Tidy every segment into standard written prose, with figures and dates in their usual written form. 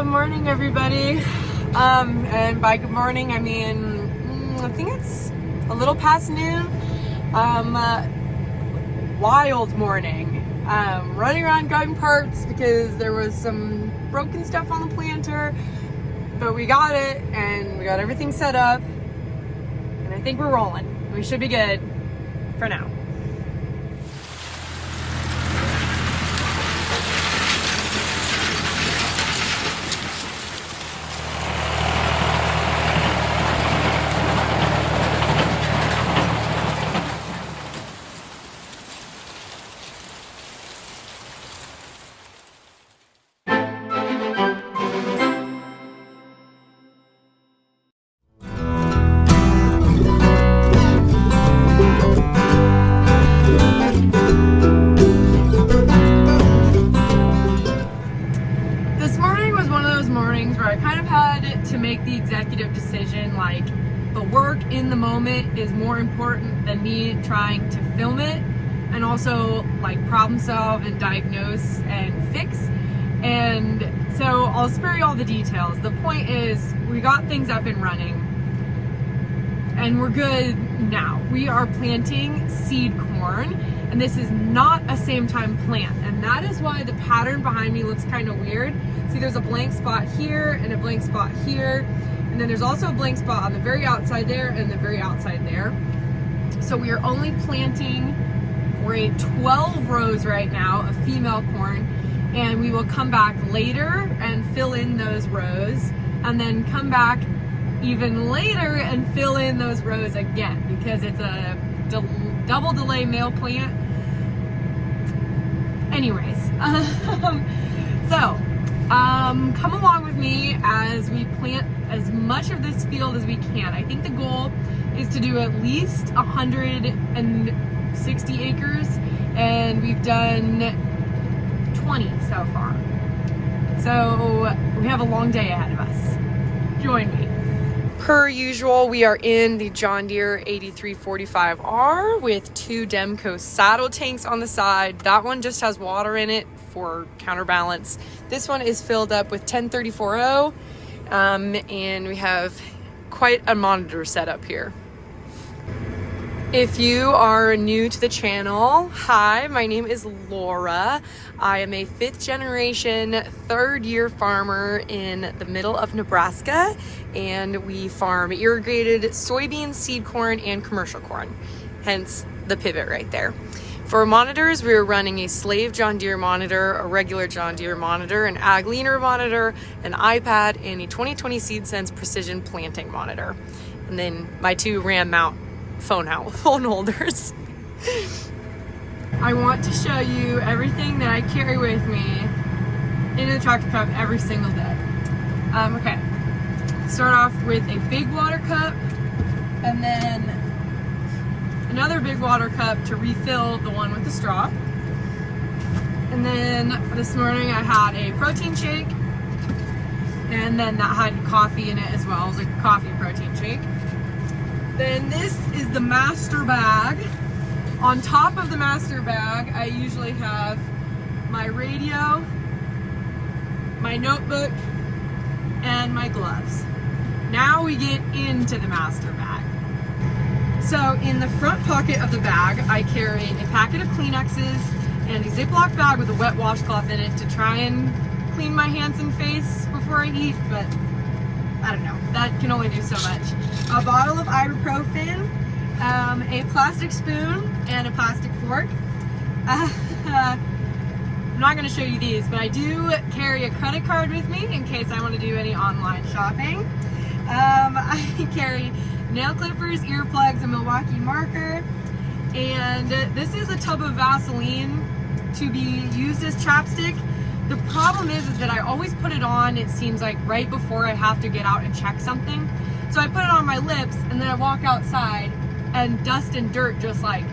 Morning everybody. And by good morning I mean I think it's a little past noon. Wild morning. Running around grabbing parts because there was some broken stuff on the planter, but we got it and we got everything set up and I think we're rolling. We should be good for now. To make the executive decision, like the work in the moment is more important than me trying to film it and also like problem solve and diagnose and fix. And so I'll spare you all the details. The point is we got things up and running and we're good now. We are planting seed corn and this is not a same time plant, and that is why the pattern behind me looks kind of weird. See, there's a blank spot here and a blank spot here, and then there's also a blank spot on the very outside there and the very outside there. So we are only planting for a 12 rows right now of female corn, and we will come back later and fill in those rows and then come back even later and fill in those rows again because it's a double delay male plant. Anyways, come along with me as we plant as much of this field as we can. I think the goal is to do at least 160 acres, and we've done 20 so far. So we have a long day ahead of us. Join me. Per usual, we are in the John Deere 8345R with two Demco saddle tanks on the side. That one just has water in it for counterbalance. This one is filled up with 1034O, and we have quite a monitor set up here. If you are new to the channel, hi, my name is Laura. I am a 5th generation, 3rd year farmer in the middle of Nebraska, and we farm irrigated soybeans, seed corn, and commercial corn, hence the pivot right there. For monitors, we are running a Slave John Deere monitor, a regular John Deere monitor, an Ag Leaner monitor, an iPad, and a 2020 SeedSense Precision Planting monitor. And then my two Ram mount phone holders. I want to show you everything that I carry with me into the tractor cup every single day. Okay, start off with a big water cup and then another big water cup to refill the one with the straw. And then this morning I had a protein shake, and then that had coffee in it as well. It was a coffee protein shake. Then this is the master bag. On top of the master bag, I usually have my radio, my notebook, and my gloves. Now we get into the master bag. So in the front pocket of the bag, I carry a packet of Kleenexes and a Ziploc bag with a wet washcloth in it to try and clean my hands and face before I eat, but I don't know, that can only do so much. A bottle of ibuprofen, a plastic spoon, and a plastic fork. I'm not going to show you these, but I do carry a credit card with me in case I want to do any online shopping. I carry nail clippers, earplugs, a Milwaukee marker, and this is a tub of Vaseline to be used as chapstick. The problem is that I always put it on, it seems like, right before I have to get out and check something. So I put it on my lips and then I walk outside and dust and dirt just like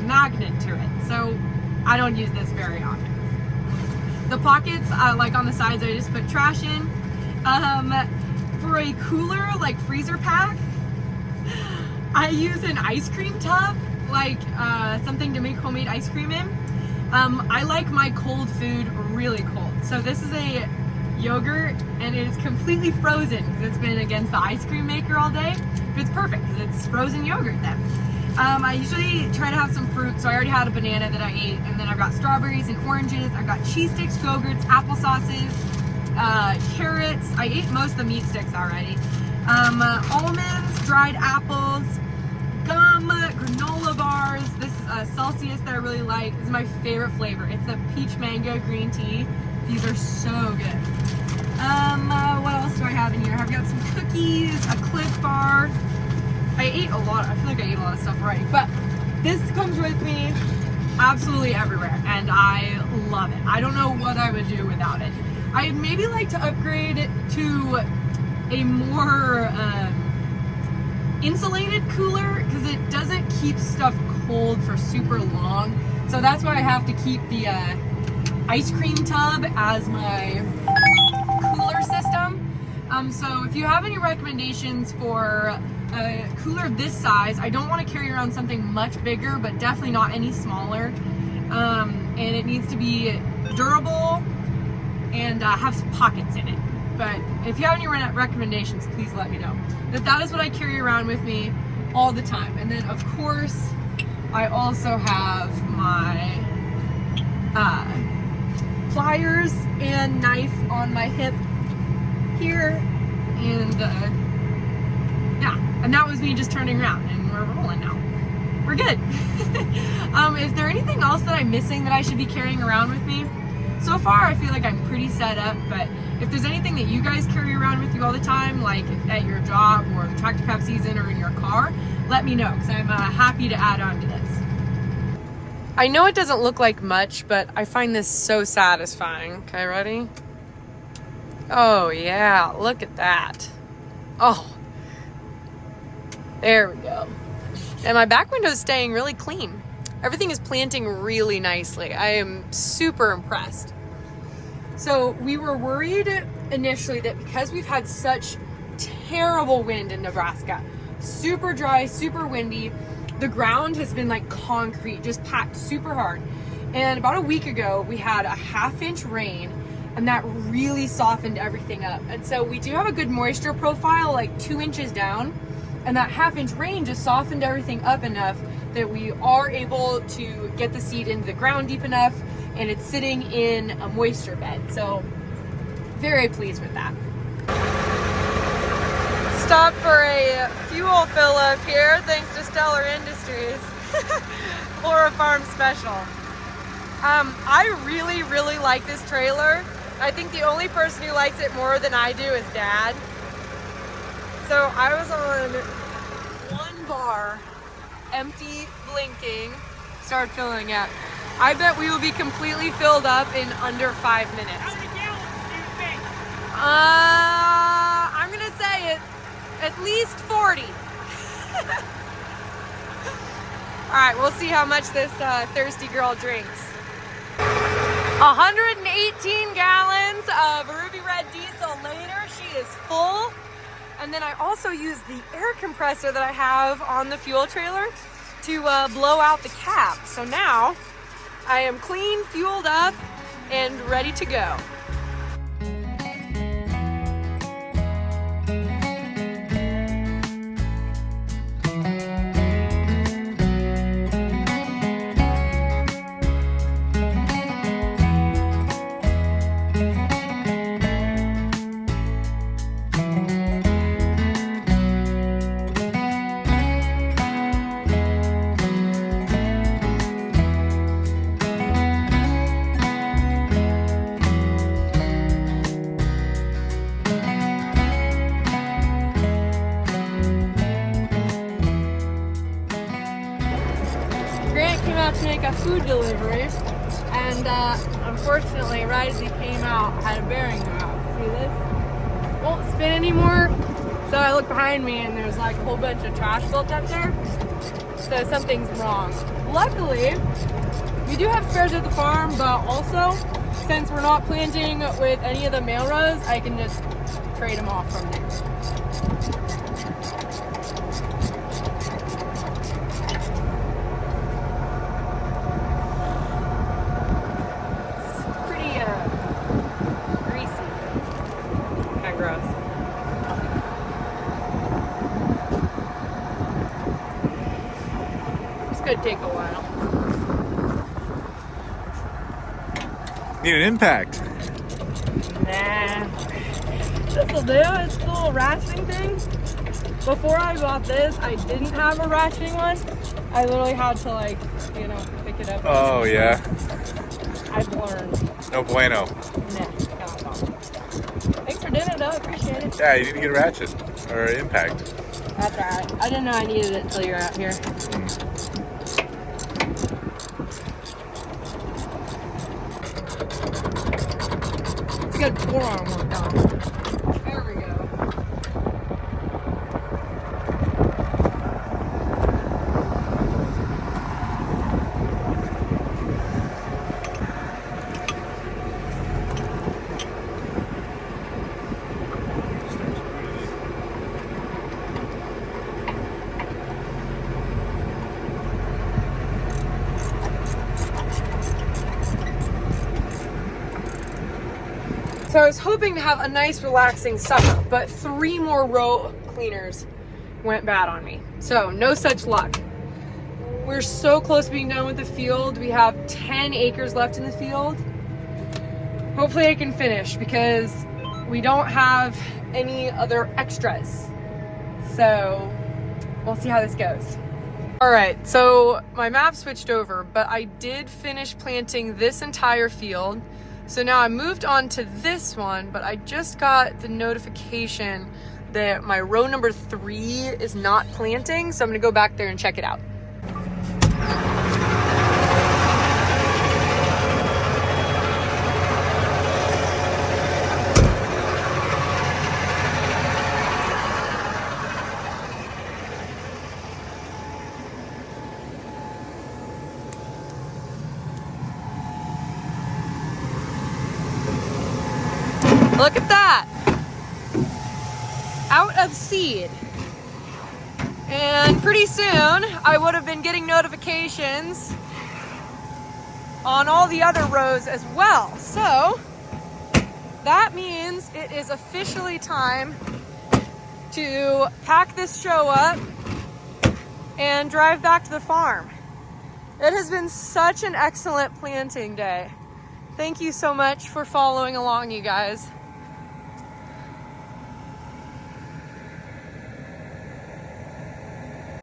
magnet to it. So I don't use this very often. The pockets, like on the sides, I just put trash in. For a cooler, like freezer pack, I use an ice cream tub, like something to make homemade ice cream in. I like my cold food really cold. So this is a yogurt, and it is completely frozen because it's been against the ice cream maker all day. But it's perfect because it's frozen yogurt then. I usually try to have some fruit, so I already had a banana that I ate, and then I've got strawberries and oranges. I've got cheese sticks, yogurts, applesauces, carrots. I ate most of the meat sticks already. Almonds, dried apples, gum, granola bars. This is Celsius that I really like. This is my favorite flavor. It's the peach mango green tea. These are so good. What else do I have in here? I've got some cookies, a Cliff Bar. I ate a lot. I feel like I ate a lot of stuff already, but this comes with me absolutely everywhere, and I love it. I don't know what I would do without it. I'd maybe like to upgrade to a more insulated cooler because it doesn't keep stuff cold for super long. So that's why I have to keep the ice cream tub as my cooler system. So if you have any recommendations for a cooler this size, I don't want to carry around something much bigger, but definitely not any smaller. And it needs to be durable and have some pockets in it. But if you have any recommendations, please let me know. But that is what I carry around with me all the time. And then of course, I also have my pliers and knife on my hip here. And yeah, and that was me just turning around, and we're rolling now. We're good. Is there anything else that I'm missing that I should be carrying around with me? So far, I feel like I'm pretty set up, but if there's anything that you guys carry around with you all the time, like at your job or the tractor cab season or in your car, let me know, because I'm happy to add on to this. I know it doesn't look like much, but I find this so satisfying. Okay, ready? Oh yeah, look at that. Oh, there we go. And my back window is staying really clean. Everything is planting really nicely. I am super impressed. So we were worried initially that because we've had such terrible wind in Nebraska, super dry, super windy, the ground has been like concrete, just packed super hard. And about a week ago, we had a 1/2-inch rain, and that really softened everything up. And so we do have a good moisture profile, like 2 inches down, and that 1/2-inch rain just softened everything up enough that we are able to get the seed into the ground deep enough, and it's sitting in a moisture bed. So very pleased with that. Stop for a fuel fill up here, thanks to Stellar Industries. Aurora Farm Special. I really, really like this trailer. I think the only person who likes it more than I do is Dad. So I was on 1 bar, empty, blinking, start filling up. I bet we will be completely filled up in under 5 minutes. How many gallons do you think? I'm gonna say it at least 40. All right, we'll see how much this thirsty girl drinks. 118 gallons of ruby red diesel later. She is full. And then I also use the air compressor that I have on the fuel trailer to blow out the cap. So now I am clean, fueled up, and ready to go. To make a food delivery, and unfortunately right as he came out had a bearing go out. See this? Won't spin anymore. So I look behind me and there's like a whole bunch of trash built up there. So something's wrong. Luckily, we do have spares at the farm, but also since we're not planting with any of the male rows, I can just trade them off from there. gonna take a while. Need an impact. Nah. This'll do. It's the little ratcheting thing. Before I bought this, I didn't have a ratcheting one. I literally had to, like, you know, pick it up. Oh, yeah. I've learned. No bueno. Nah, not at all. Thanks for dinner, though. Appreciate it. Yeah, you need to get a ratchet or an impact. That's alright. I didn't know I needed it until you're out here. It's a good forearm workout. There we go. So I was hoping to have a nice relaxing supper, but 3 more row cleaners went bad on me. So no such luck. We're so close to being done with the field. We have 10 acres left in the field. Hopefully I can finish because we don't have any other extras. So we'll see how this goes. All right, so my map switched over, but I did finish planting this entire field. So now I moved on to this one, but I just got the notification that my row number 3 is not planting. So I'm gonna go back there and check it out. Look at that, out of seed. And pretty soon I would have been getting notifications on all the other rows as well. So that means it is officially time to pack this show up and drive back to the farm. It has been such an excellent planting day. Thank you so much for following along, you guys.